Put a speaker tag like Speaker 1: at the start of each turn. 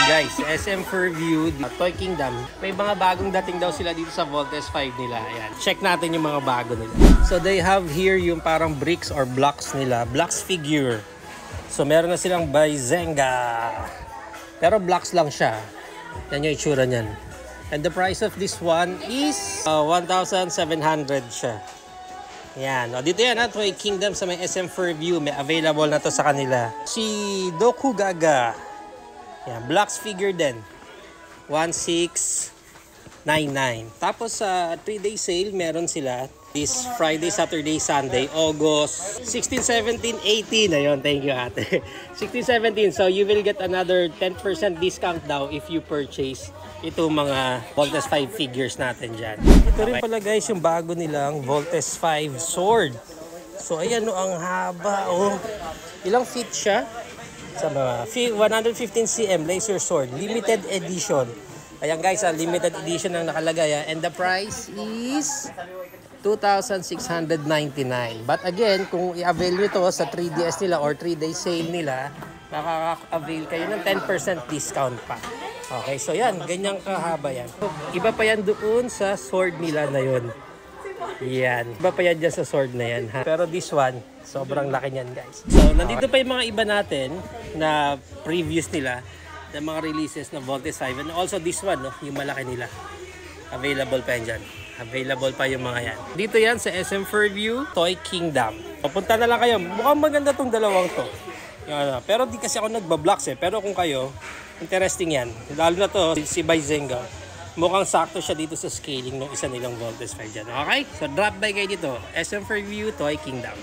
Speaker 1: guys, SM Fairview, Toy Kingdom. May mga bagong dating daw sila dito sa Voltes 5 nila. Ayan. Check natin yung mga bago nila. So they have here yung parang bricks or blocks nila. Blocks figure. So meron na silang Bayzenga. Pero blocks lang siya. Yan yung itsura niyan. And the price of this one is 1,700 siya. Yan. O, dito yan ha, Toy Kingdom sa may SM Fairview. May available na to sa kanila. Si Dokugaga. Yan. Blocks figure din. 1,699. Tapos sa 3-day sale, meron sila this Friday, Saturday, Sunday, August 16, 17, 18. Ayun, thank you ate. 16, 17. So you will get another 10% discount daw if you purchase ito mga Voltes 5 figures natin dyan. Ito rin pala guys yung bago nilang Voltes 5 sword. So ayan o, ang haba o. Ilang feet siya? Sa mga 115 cm laser sword. Limited edition. Ayan guys, limited edition ang nakalagay. And the price is 2,699. But again, kung i-avail nyo to sa 3DS nila or 3-day sale nila, makaka-avail kayo ng 10% discount pa. Okay, so yan, ganyang kahaba yan. Iba pa yan doon sa sword nila na yun. Yan, iba pa yan dyan sa sword na yan. Ha? Pero this one, sobrang laki niyan guys. So, nandito pa yung mga iba natin na previous nila, na mga releases na Voltes 5. And also this one, no, yung malaki nila. Available pa yan dyan. Available pa yung mga yan. Dito yan sa SM Fairview, Toy Kingdom. Papunta na lang kayo. Mukhang maganda tong dalawang to. Yan, pero di kasi ako nagbablocks Pero kung kayo, interesting yan. Lalo na to, si Bayzenga. Mukhang sakto siya dito sa scaling ng isa nilang Voltes 5 dyan. Okay? So drop by kayo dito. SM Fairview, Toy Kingdom.